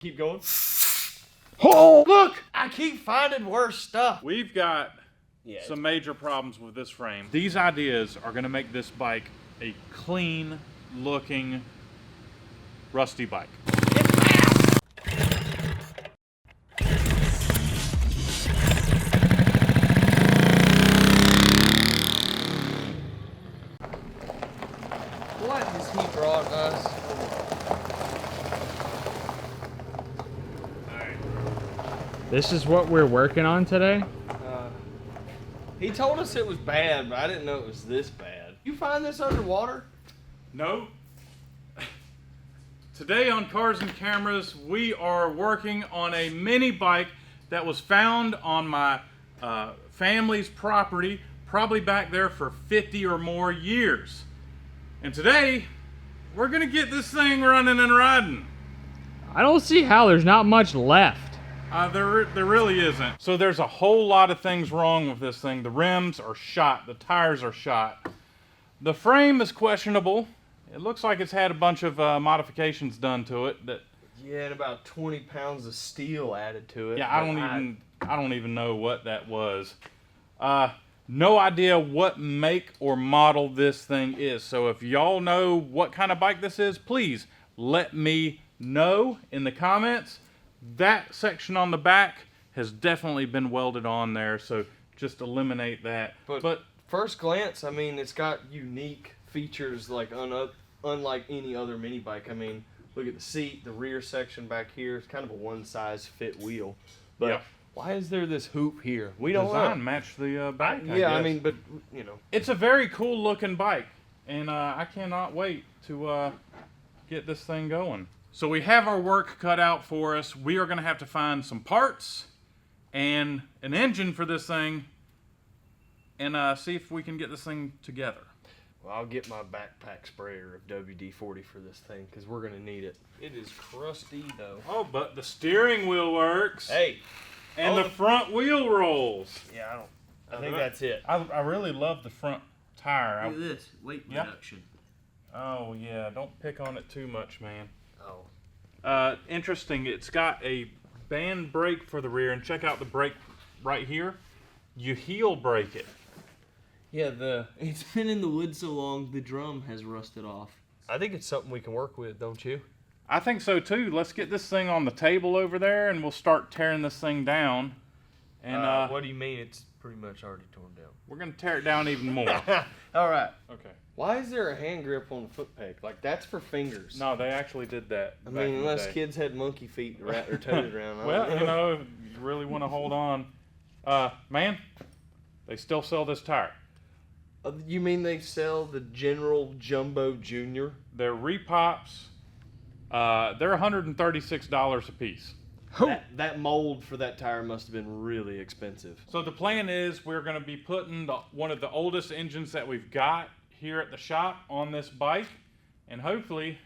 Keep going. Oh, Look! I keep finding worse stuff. we've got some major problems with this frame. These ideas are going to make this bike a clean looking rusty bike. What has he brought us? This is what we're working on today? He told us it was bad, but I didn't know it was this bad. You find this underwater? No. Today on Cars and Cameras, we are working on a mini bike that was found on my family's property, probably back there for 50 or more years. And today, we're gonna get this thing running and riding. I don't see how there's not much left. There really isn't. So there's a whole lot of things wrong with this thing. The rims are shot, the tires are shot. The frame is questionable. It looks like it's had a bunch of modifications done to it. Yeah, and about 20 pounds of steel added to it. Yeah, I don't even know what that was. No idea what make or model this thing is. So if y'all know what kind of bike this is, please let me know in the comments. That section on the back has definitely been welded on there, so just eliminate that. But first glance, I mean, it's got unique features like unlike any other mini bike. I mean, look at the seat, the rear section back here. It's kind of a one-size-fit wheel. But yeah. Why is there this hoop here? We don't Design know. match the bike. I mean, but you know, it's a very cool looking bike, and I cannot wait to get this thing going. So we have our work cut out for us. We are going to have to find some parts and an engine for this thing, and see if we can get this thing together. well, I'll get my backpack sprayer of WD-40 for this thing because we're gonna need it. It is crusty though. Oh, but the steering wheel works. Hey, and the front wheel rolls. Yeah, I think that's it. I really love the front tire. Look at this weight reduction. Oh yeah, don't pick on it too much, man. Oh. Interesting, it's got a band brake for the rear, and check out the brake right here. You heel brake it. Yeah, it's been in the wood so long, the drum has rusted off. I think it's something we can work with, don't you? I think so too. Let's get this thing on the table over there, and we'll start tearing this thing down. And what do you mean it's pretty much already torn down? we're gonna tear it down even more. All right. Okay. Why is there a hand grip on the foot peg? Like, that's for fingers. No, they actually did that. I back mean, in the unless day. kids had monkey feet to wrap their toes around. Well, you know, if you really want to hold on. Man, they still sell this tire. You mean they sell the General Jumbo Junior? They're repops. They're $136 a piece. That mold for that tire must have been really expensive. So the plan is we're going to be putting one of the oldest engines that we've got here at the shop on this bike, and hopefully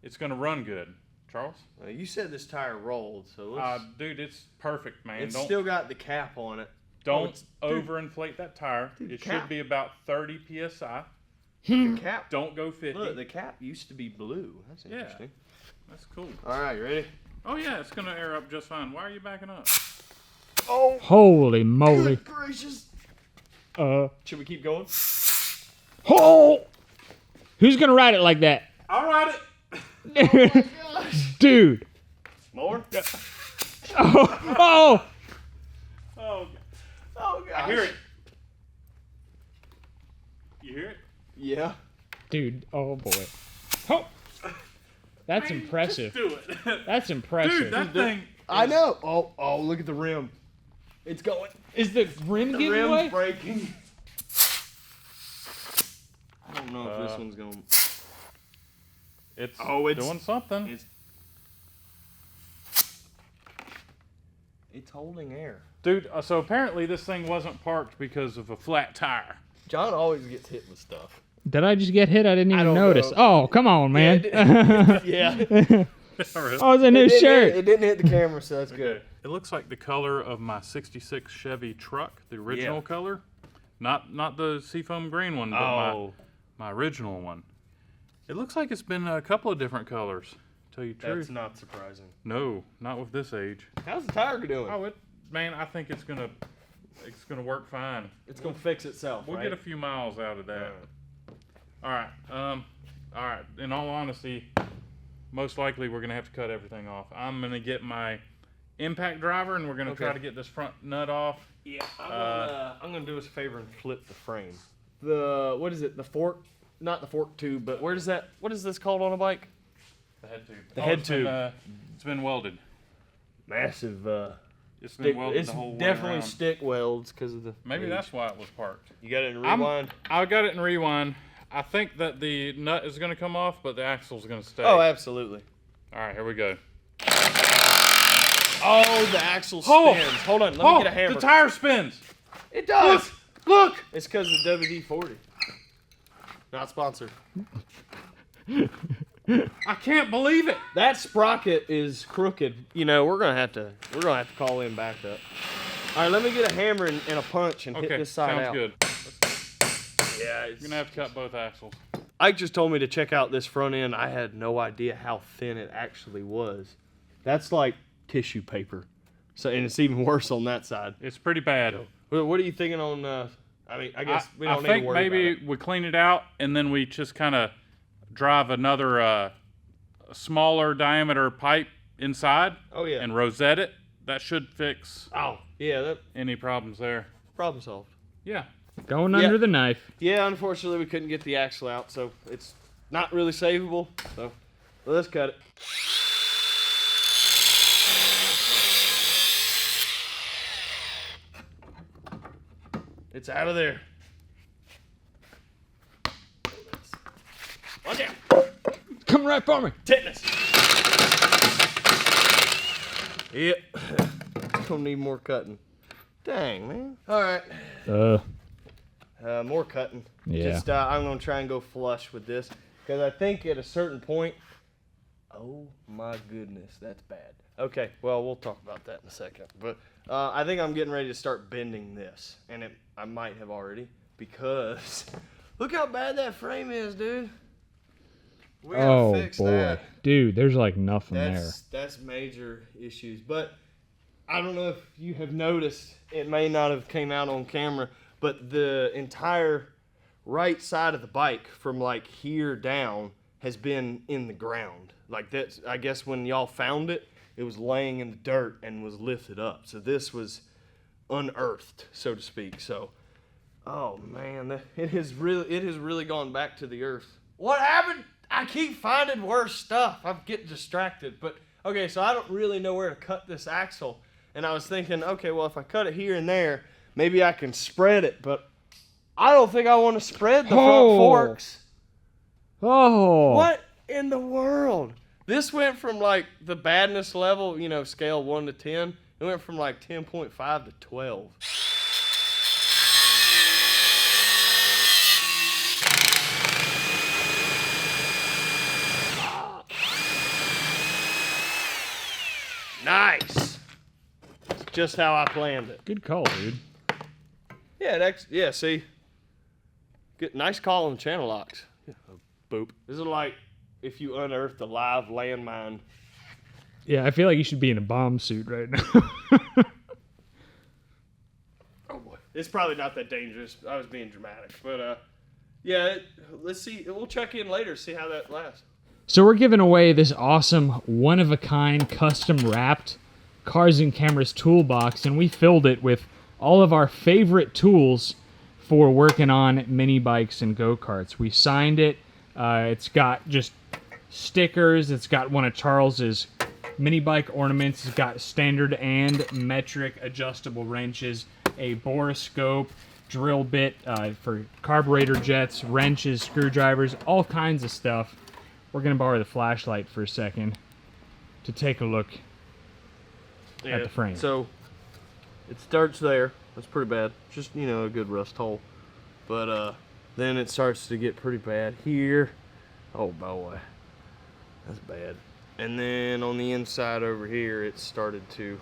it's going to run good. Charles? You said this tire rolled, so let's... Dude, it's perfect, man. It's still got the cap on it. Don't overinflate that tire. Dude, it should be about 30 psi. The cap. Don't go 50. Look, the cap used to be blue. That's interesting. That's cool. All right, you ready? Oh yeah, it's going to air up just fine. Why are you backing up? Oh, Holy moly. good gracious. Should we keep going? Oh! Who's gonna ride it like that? I'll ride it. Dude. More? Oh! Oh! Oh, Oh, gosh. I hear it. You hear it? Yeah. Dude, oh boy. Oh! That's Man, impressive. Just do it. That's impressive. Dude, that thing. I know. Oh, look at the rim. It's going. Is the rim The getting rim's away? breaking. I don't know if this one's going. It's it's doing something. It's holding air. Dude, so apparently this thing wasn't parked because of a flat tire. John always gets hit with stuff. Did I just get hit? I didn't even don't notice. know. Oh, come on, man. Yeah. Oh, it's a new shirt. It didn't hit the camera, so that's good. It looks like the color of my '66 Chevy truck, the original Yeah. color, not the seafoam green one, but my original one. It looks like it's been a couple of different colors tell you the That's truth. not surprising. No, not with this age. How's the tire doing? Oh, man, I think it's gonna work fine. It's gonna fix itself. We'll right? get a few miles out of that. All right. All right. In all honesty, most likely we're gonna have to cut everything off. I'm gonna get my impact driver, and we're gonna try to get this front nut off. Yeah, I'm gonna do us a favor and flip the frame. What is it? The fork? Not the fork tube, but what is this called on a bike? The head tube. The head tube. It's been welded. Massive. It's been welded It's the whole way definitely around. stick welds because of the. Maybe that's why it was parked. You got it in rewind. I got it in rewind. I think that the nut is going to come off, but the axle's going to stay. Oh, absolutely. All right, here we go. Oh, the axle spins. Hold on, let me get a hammer. The tire spins. It does. Look. It's because of the WD-40. Not sponsored. I can't believe it. That sprocket is crooked. You know, we're gonna have to call in backup. All right, let me get a hammer and a punch and hit this side sounds out. good. Yeah, You're going to have to cut both axles. Ike just told me to check out this front end. I had no idea how thin it actually was. That's like tissue paper. So, and it's even worse on that side. It's pretty bad. What are you thinking on? I mean, I guess we don't need think to worry maybe about it. we clean it out and then we just kind of drive another smaller diameter pipe inside. Oh yeah. And rosette it. That should fix Oh yeah, that any problems there. problem solved. Yeah. Going under the knife. Yeah, unfortunately we couldn't get the axle out, so it's not really savable. So let's cut it. It's out of there. Watch out! Come right for me. Tetanus. Yep. Don't need more cutting. Dang, man. All right. More cutting. Yeah. Just I'm gonna try and go flush with this because I think at a certain point. Oh my goodness, that's bad. Okay, well we'll talk about that in a second. But I think I'm getting ready to start bending this, and I might have already because look how bad that frame is, dude. We gotta fix that. Dude, there's like nothing there. That's major issues. But I don't know if you have noticed, it may not have came out on camera, but the entire right side of the bike from like here down has been in the ground. Like that's, I guess when y'all found it, it was laying in the dirt and was lifted up. So this was unearthed, so to speak. So, oh man, it has really gone back to the earth. What happened? I keep finding worse stuff. I'm getting distracted. But okay, so I don't really know where to cut this axle. And I was thinking, okay, well, if I cut it here and there, maybe I can spread it. But I don't think I want to spread the front forks. Oh. What in the world? This went from like the badness level, you know, scale 1 to 10. It went from like 10.5 to 12. Nice. It's just how I planned it. Good call, dude. Yeah, see. Good, nice call on channel locks. Boop. This is like if you unearthed a live landmine. Yeah, I feel like you should be in a bomb suit right now. Oh boy. It's probably not that dangerous. I was being dramatic. But yeah, let's see. We'll check in later, see how that lasts. So we're giving away this awesome, one-of-a-kind, custom-wrapped Cars and Cameras toolbox, and we filled it with all of our favorite tools for working on mini bikes and go-karts. We signed it. It's got just stickers. It's got one of Charles's mini bike ornaments. It's got standard and metric adjustable wrenches, a borescope, drill bit for carburetor jets, wrenches, screwdrivers, all kinds of stuff. We're going to borrow the flashlight for a second to take a look at the frame. So it starts there. That's pretty bad. Just, you know, a good rust hole. But then it starts to get pretty bad here. Oh boy. That's bad. And then on the inside over here, it started to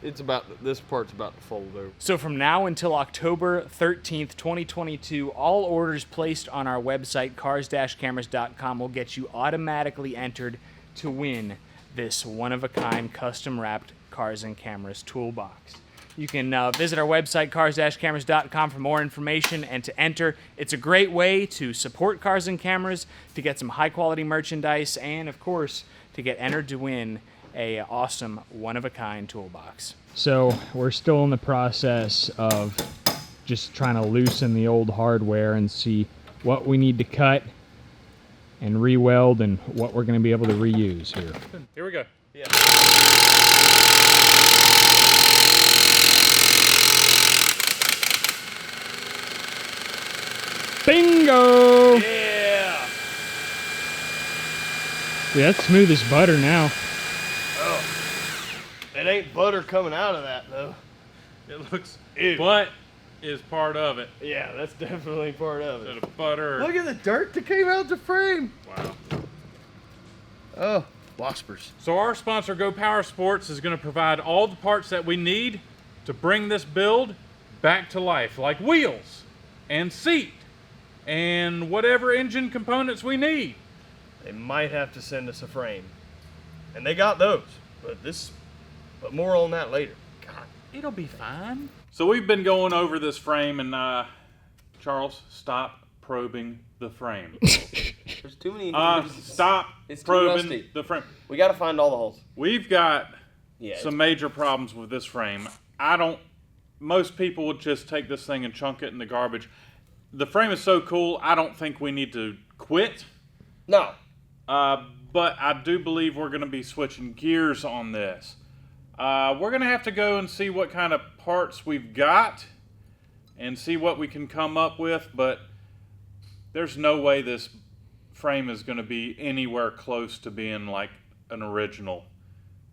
It's about, this part's about to fold over. So from now until October 13th, 2022, all orders placed on our website, cars-cameras.com, will get you automatically entered to win this one-of-a-kind custom-wrapped Cars and Cameras toolbox. You can visit our website, cars-cameras.com, for more information and to enter. It's a great way to support Cars and Cameras, to get some high-quality merchandise, and, of course, to get entered to win a awesome one-of-a-kind toolbox. So we're still in the process of just trying to loosen the old hardware and see what we need to cut and re-weld and what we're going to be able to reuse here. Here we go. Yeah. Bingo! Yeah. Yeah, that's smooth as butter now. It ain't butter coming out of that, though. It looks. Ew. Butt is part of it. Yeah, that's definitely part of Instead it. of butter. Look at the dirt that came out the frame. Wow. Oh, waspers. So our sponsor, Go Power Sports, is going to provide all the parts that we need to bring this build back to life, like wheels and seat and whatever engine components we need. They might have to send us a frame. And they got those, but more on that later. God. It'll be fine. So we've been going over this frame, and Charles, stop probing the frame. There's too many. Stop It's too probing rusty. the frame. We got to find all the holes. We've got Yeah. some major problems with this frame. Most people would just take this thing and chunk it in the garbage. The frame is so cool, I don't think we need to quit. No. But I do believe we're going to be switching gears on this. We're going to have to go and see what kind of parts we've got and see what we can come up with, but there's no way this frame is going to be anywhere close to being like an original.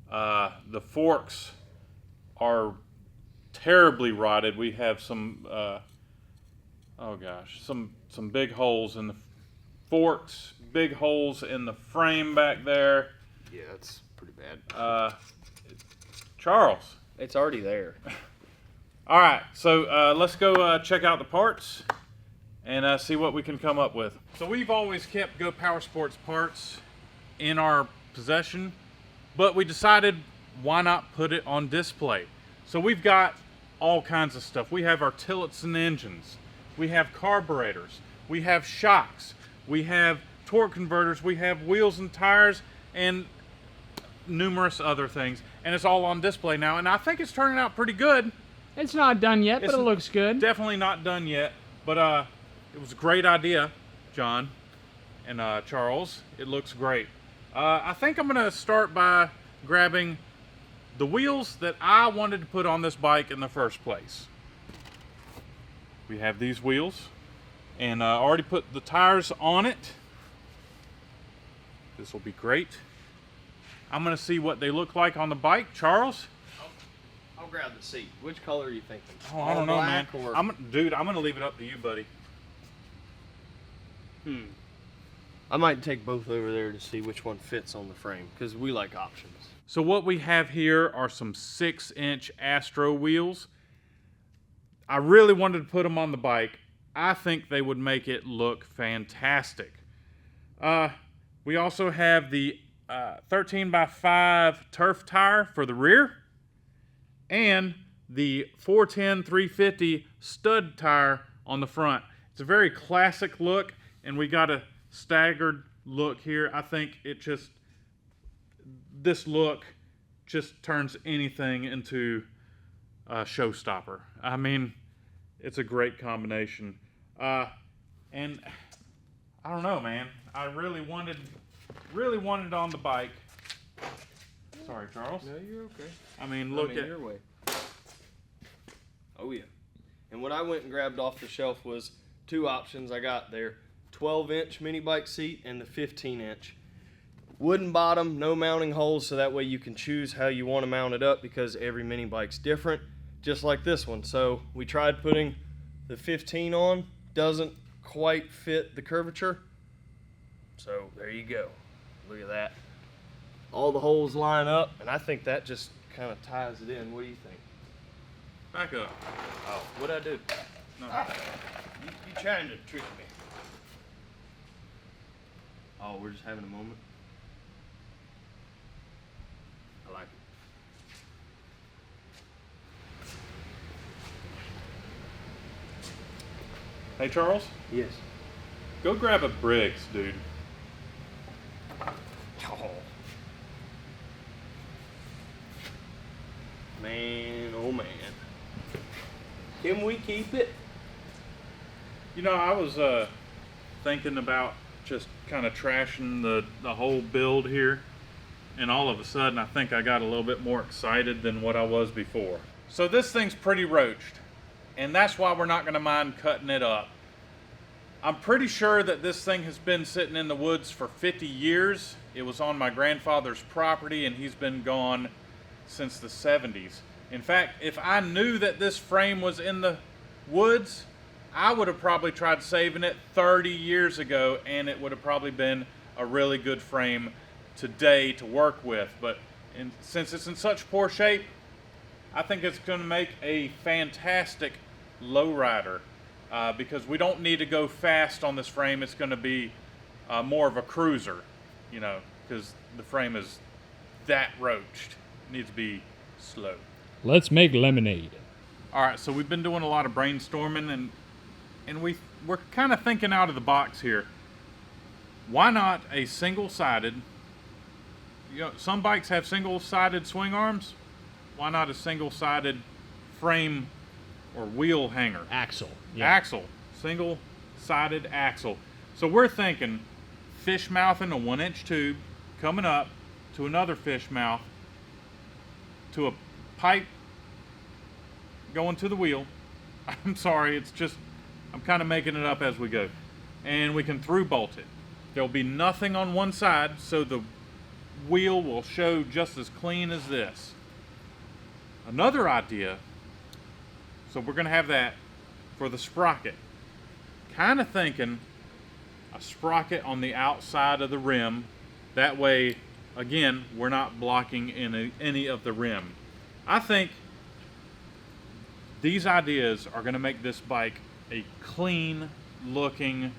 The forks are terribly rotted. We have some, some big holes in the forks, big holes in the frame back there. Yeah, that's pretty bad. Charles. It's already there. All right, so let's go check out the parts and see what we can come up with. So we've always kept Go Power Sports parts in our possession, but we decided why not put it on display. So we've got all kinds of stuff. We have our Tillotson engines, we have carburetors, we have shocks, we have torque converters, we have wheels and tires, and numerous other things, and it's all on display now, and I think it's turning out pretty good. It's not done yet, but It's it looks good. Definitely not done yet, but it was a great idea, John and Charles. It looks great. I think I'm gonna start by grabbing the wheels that I wanted to put on this bike in the first place. We have these wheels, and I already put the tires on it. This will be great. I'm gonna see what they look like on the bike. Charles? I'll grab the seat. Which color are you thinking? Oh, I don't know, man. Or... I'm gonna leave it up to you, buddy. I might take both over there to see which one fits on the frame, because we like options. So what we have here are some 6-inch Astro wheels. I really wanted to put them on the bike. I think they would make it look fantastic. We also have the 13x5 turf tire for the rear, and the 410-350 stud tire on the front. It's a very classic look, and we got a staggered look here. I think this look just turns anything into a showstopper. I mean, it's a great combination. And I don't know, man. I really wanted it on the bike. Sorry, Charles. No, you're okay. I mean, look at your way. Oh yeah. And what I went and grabbed off the shelf was two options I got there: 12-inch mini bike seat and the 15-inch. Wooden bottom, no mounting holes, so that way you can choose how you want to mount it up, because every mini bike's different, just like this one. So we tried putting the 15 on, doesn't quite fit the curvature. So there you go. Look at that. All the holes line up, and I think that just kind of ties it in. What do you think? Back up. Oh, what'd I do? No. You trying to trick me? Oh, we're just having a moment. I like it. Hey, Charles, Yes. go grab a Briggs, dude. Oh. Man, oh man. Can we keep it? You know, I was thinking about just kind of trashing the whole build here, and all of a sudden I think I got a little bit more excited than what I was before. So this thing's pretty roached, and that's why we're not going to mind cutting it up. I'm pretty sure that this thing has been sitting in the woods for 50 years. It was on my grandfather's property, and he's been gone since the 70s. In fact, if I knew that this frame was in the woods, I would have probably tried saving it 30 years ago, and it would have probably been a really good frame today to work with. But since it's in such poor shape, I think it's going to make a fantastic lowrider because we don't need to go fast on this frame. It's going to be more of a cruiser, you know, because the frame is that roached. It needs to be slow. Let's make lemonade. All right, so we've been doing a lot of brainstorming, and we're kind of thinking out of the box here. Why not a single-sided? You know, some bikes have single-sided swing arms. Why not a single-sided frame or wheel hanger? Axle. Axle, single-sided axle. So we're thinking fish mouth in a 1-inch tube, coming up to another fish mouth, to a pipe going to the wheel. I'm sorry, it's just, I'm kind of making it up as we go. And we can through bolt it. There'll be nothing on one side, so the wheel will show just as clean as this. Another idea, so we're gonna have that for the sprocket. Kind of thinking a sprocket on the outside of the rim. That way, again, we're not blocking any of the rim. I think these ideas are going to make this bike a clean looking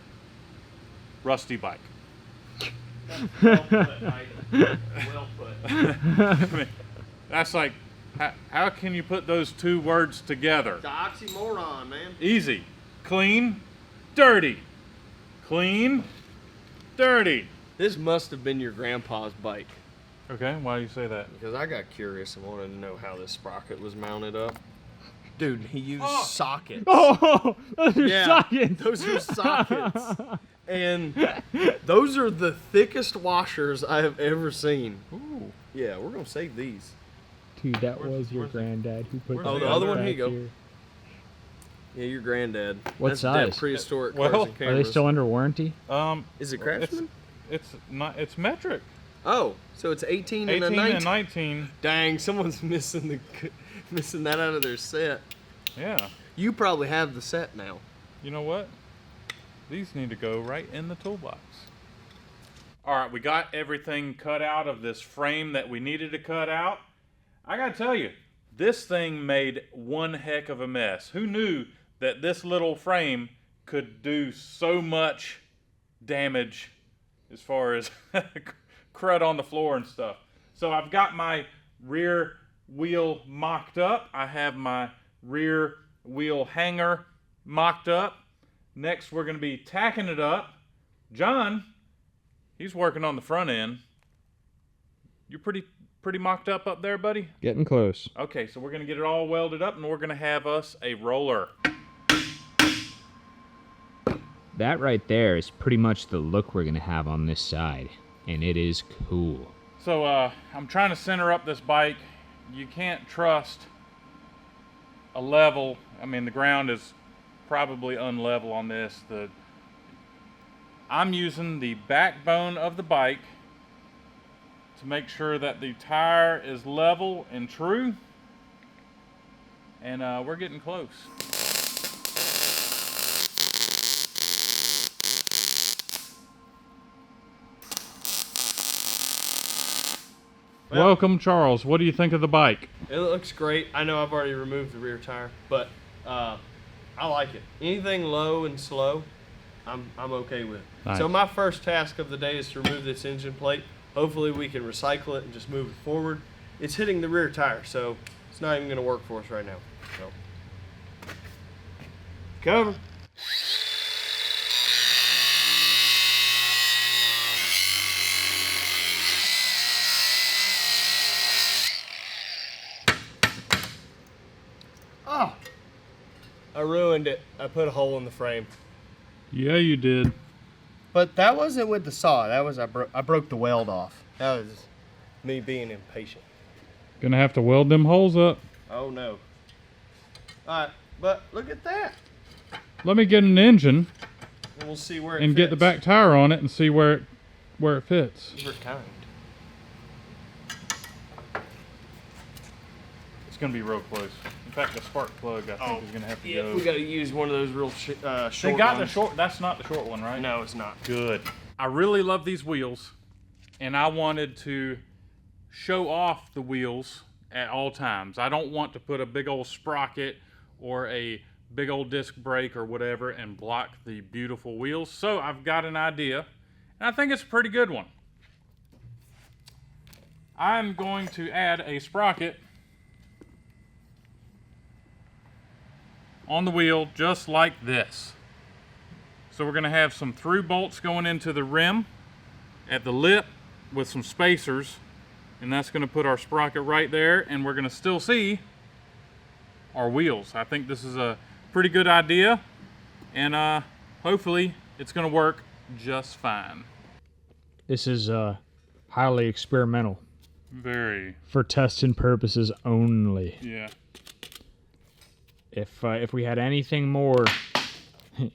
rusty bike. Well put, Mike. Well put. I mean, that's like, how can you put those two words together? It's an oxymoron, man. Easy. Clean, dirty. Clean, dirty. This must have been your grandpa's bike. Okay, why do you say that? Because I got curious and wanted to know how this sprocket was mounted up. Dude, he used sockets. Oh, those are Yeah, sockets. those are sockets. And those are the thickest washers I have ever seen. Ooh. Yeah, we're going to save these. Dude, that Where's- was your where's the- granddad who put where's that the other one? back Here you go. here. Yeah, your granddad. What That's size? That prehistoric Well, Cars and Are they Cameras. still under warranty? Is it Craftsman? It's not. It's metric. Oh, so it's 18 and a 18 19. and 19. Dang, someone's missing that out of their set. Yeah. You probably have the set now. You know what? These need to go right in the toolbox. All right, we got everything cut out of this frame that we needed to cut out. I gotta tell you, this thing made one heck of a mess. Who knew that this little frame could do so much damage as far as crud on the floor and stuff? So I've got my rear wheel mocked up. I have my rear wheel hanger mocked up. Next, we're going to be tacking it up. John, he's working on the front end. You're pretty mocked up there, buddy? Getting close. Okay, so we're going to get it all welded up, and we're going to have us a roller. That right there is pretty much the look we're going to have on this side. And it is cool. So I'm trying to center up this bike. You can't trust a level. I mean, the ground is probably unlevel on this. I'm using the backbone of the bike to make sure that the tire is level and true. And we're getting close. Well, Welcome, Charles. What do you think of the bike? it looks great. I know I've already removed the rear tire, but I like it. Anything low and slow, I'm okay with. Nice. So my first task of the day is to remove this engine plate. Hopefully we can recycle it and just move it forward. It's hitting the rear tire, so it's not even going to work for us right now. So cover. Oh, I ruined it. I put a hole in the frame. Yeah, you did. But that wasn't with the saw. That was I broke the weld off. That was me being impatient. Gonna have to weld them holes up. Oh no. Alright, but look at that. Let me get an engine And we'll see where it and fits. get the back tire on it and see where it fits. You're kind. It's gonna be real close. In fact, the spark plug I think is gonna have to Yeah, go. we gotta use one of those real short They got the ones. short. That's not the short one, right? No, it's not. Good. I really love these wheels, and I wanted to show off the wheels at all times. I don't want to put a big old sprocket or a big old disc brake or whatever and block the beautiful wheels. So I've got an idea, and I think it's a pretty good one. I'm going to add a sprocket on the wheel just like this. So we're going to have some through bolts going into the rim at the lip with some spacers, and that's going to put our sprocket right there, and we're going to still see our wheels. I think this is a pretty good idea, and hopefully it's going to work just fine. This is highly experimental Very. for testing purposes only. Yeah. If we had anything more,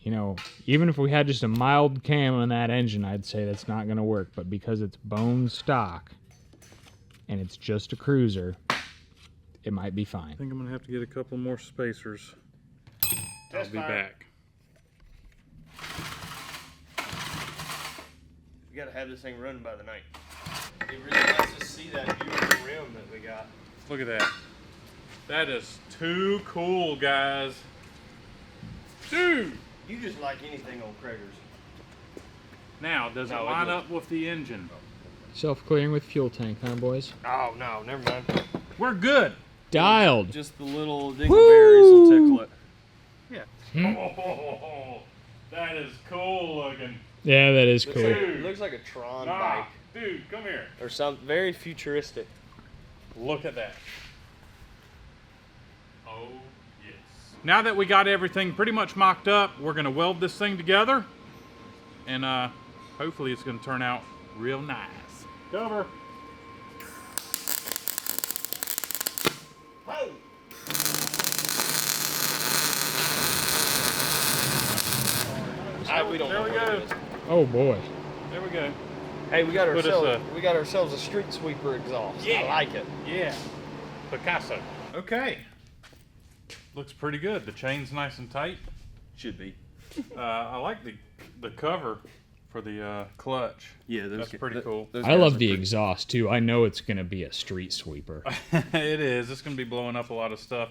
you know, even if we had just a mild cam on that engine, I'd say that's not going to work. But because it's bone stock and it's just a cruiser, it might be fine. I think I'm going to have to get a couple more spacers. I'll be back. We gotta have this thing running by the night. It really lets us see that beautiful rim that we got. Look at that. That is too cool, guys. Dude! You just like anything on Craigers. Now, does it No, it line looks- up with the engine? Self-clearing with fuel tank, huh, boys? Oh no, never mind. We're good. Dialed. Just the little dingleberries will tickle it. Oh, that is cool looking. Yeah, that is Looks cool. like, it looks like a Tron bike Dude, come here. or something very futuristic. Look at that. Oh, yes. Now that we got everything pretty much mocked up, we're going to weld this thing together. And hopefully it's going to turn out real nice. Cover. We don't There know we what go. it is. Oh boy. There we go. Hey, we got Put us ourselves a street sweeper exhaust. Yeah. I like it. Yeah. Picasso. Okay. Looks pretty good. The chain's nice and tight. Should be. I like the cover for the clutch. Yeah, That's pretty cool. I love the exhaust too. I know it's gonna be a street sweeper. It is. It's going to be blowing up a lot of stuff.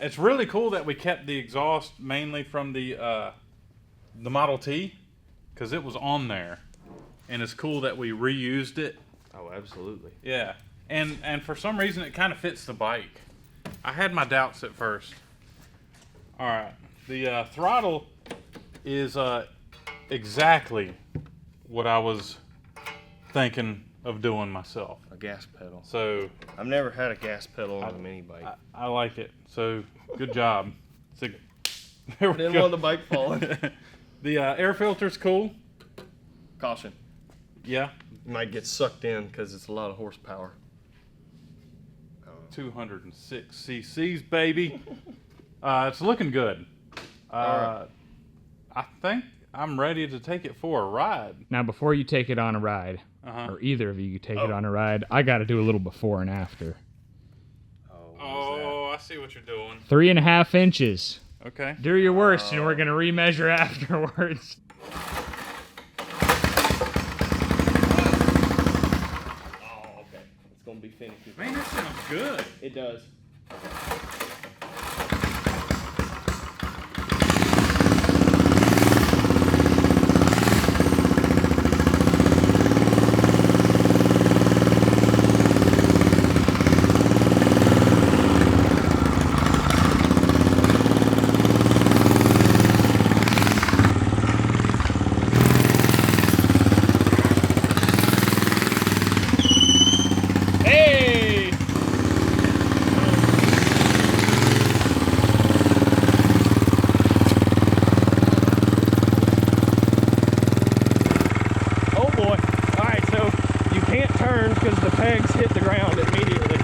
It's really cool that we kept the exhaust mainly from the Model T, because it was on there, and it's cool that we reused it. Oh, absolutely. Yeah, and for some reason it kind of fits the bike. I had my doubts at first. All right, the throttle is exactly what I was thinking of doing myself. A gas pedal. So I've never had a gas pedal on a mini bike. I like it. So good job. There we Didn't go. want the bike falling. The air filter's cool. Caution. Yeah, You might get sucked in because it's a lot of horsepower. 206 cc's, baby. It's looking good. Alright. I think I'm ready to take it for a ride. Now, before you take it on a ride, or either of you take it on a ride, I got to do a little before and after. Oh, I see what you're doing. 3.5 inches. Okay. Do your worst, and we're gonna remeasure afterwards. Oh, okay. finicky. Man, that sounds good. It does. Because the pegs hit the ground immediately.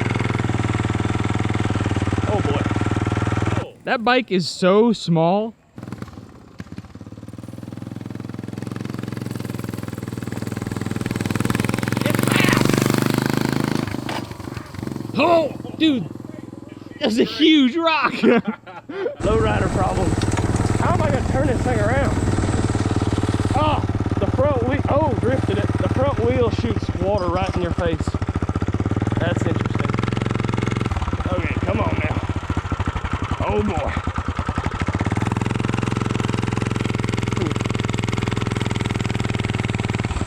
Oh boy. That bike is so small. Oh, dude, that's a huge rock. Lowrider problem. How am I going to turn this thing around? Oh, the front wheel. Oh, drifted it. The front wheel shoots water right in your face. That's interesting. Okay, come on now. Oh boy.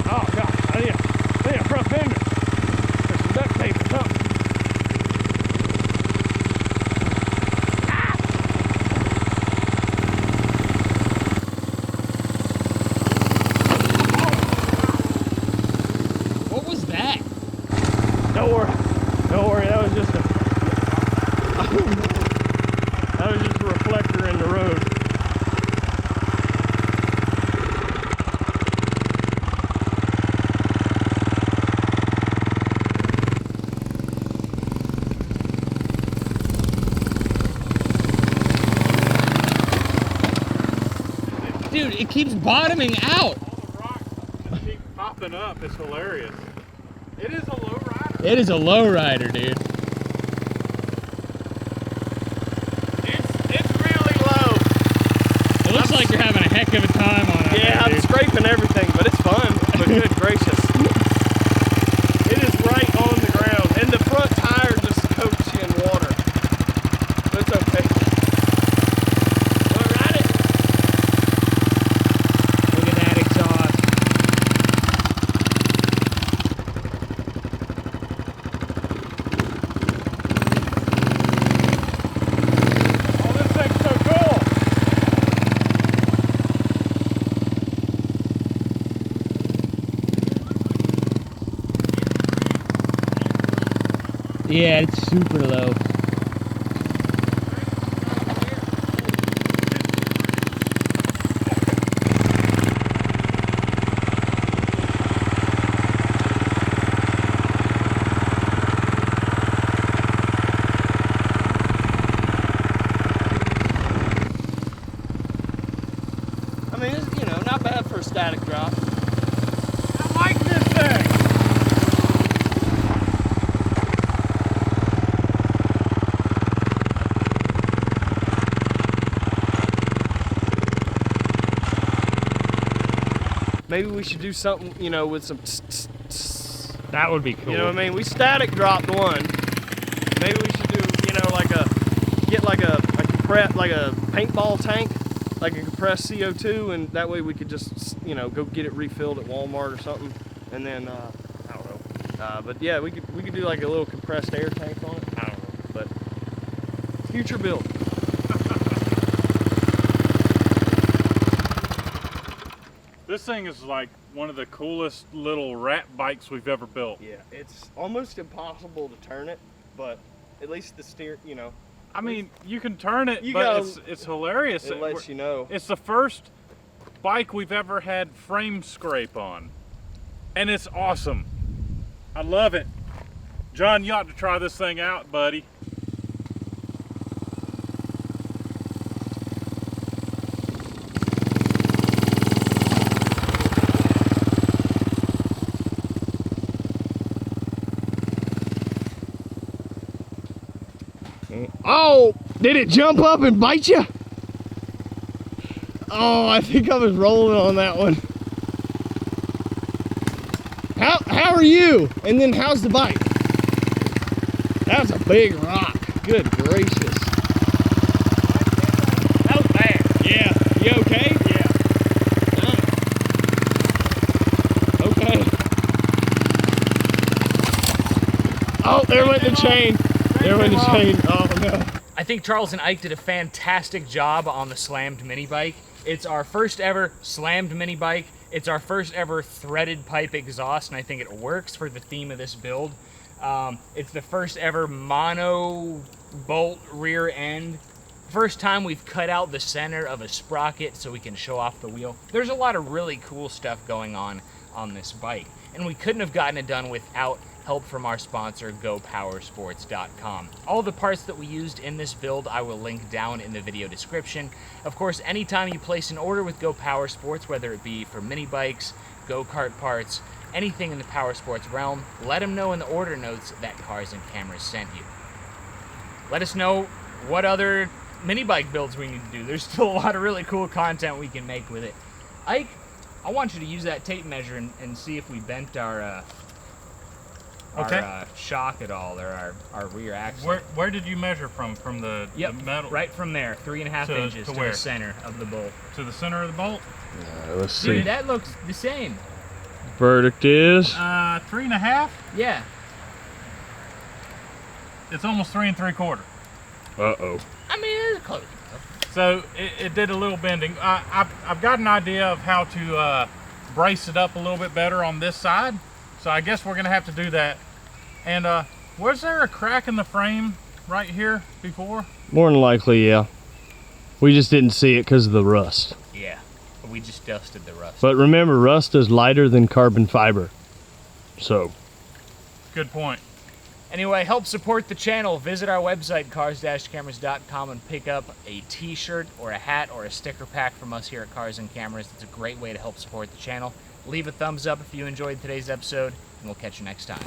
Oh god, I need a front fender. There's some duct tape or something. What was that? Don't worry, that was just a reflector in the road. Dude, it keeps bottoming out. All the rocks that keep popping up. It's hilarious. It is a low rider. It is a low rider, dude. It's really low. It looks like you're having a heck of a time on it. Yeah, I'm dude. scraping everything, but it's fun. But good gracious. It is right on the ground. And the front tire just coats you in water. But it's okay. Wanna ride it? Look at that exhaust. Oh, this thing's so cool. Yeah, it's super low. I mean, it's, you know, not bad for a static drop. I like this thing. Maybe we should do something, you know, with some That would be cool. you know what I mean? We static dropped one. Maybe we should do, you know, get like a paintball tank, like a compressed CO2, and that way we could just, you know, go get it refilled at Walmart or something. And then, I don't know. But yeah, we could do like a little compressed air tank on it. I don't know, but future build. This thing is like one of the coolest little rat bikes we've ever built. Yeah, it's almost impossible to turn it, but at least the steer, you know, I mean, you can turn it, You but gotta- it's hilarious. it lets you know. It's the first bike we've ever had frame scrape on. And it's awesome. I love it. John, you ought to try this thing out, buddy. Oh, did it jump up and bite you? Oh, I think I was rolling on that one. How are you? And then how's the bike? That was a big rock. Good gracious. That was bad. Yeah. You okay? Yeah. Okay. Oh, there went the chain. There went the chain. Oh no. I think Charles and Ike did a fantastic job on the slammed mini bike. It's our first ever slammed mini bike. It's our first ever threaded pipe exhaust, and I think it works for the theme of this build. It's the first ever mono bolt rear end. First time we've cut out the center of a sprocket so we can show off the wheel. There's a lot of really cool stuff going on this bike, and we couldn't have gotten it done without help from our sponsor, GoPowersports.com. All the parts that we used in this build I will link down in the video description. Of course, anytime you place an order with Go Power Sports, whether it be for mini bikes, go-kart parts, anything in the power sports realm, let them know in the order notes that Cars and Cameras sent you. Let us know what other mini bike builds we need to do. There's still a lot of really cool content we can make with it. Ike, I want you to use that tape measure and see if we bent our shock at all, or our rear axle. Where did you measure from? From the metal? Right from there, 3.5 inches to the center of the bolt. To the center of the bolt? Let's see. Dude, that looks the same. Verdict is 3.5. Yeah. It's almost 3 3/4. Uh-oh. I mean, it's close. So it did a little bending. I've got an idea of how to brace it up a little bit better on this side. So I guess we're gonna have to do that. And was there a crack in the frame right here before? More than likely, yeah. We just didn't see it because of the rust. Yeah, we just dusted the rust. But remember, rust is lighter than carbon fiber. So. Good point. Anyway, help support the channel. Visit our website, cars-cameras.com, and pick up a t-shirt or a hat or a sticker pack from us here at Cars and Cameras. It's a great way to help support the channel. Leave a thumbs up if you enjoyed today's episode, and we'll catch you next time.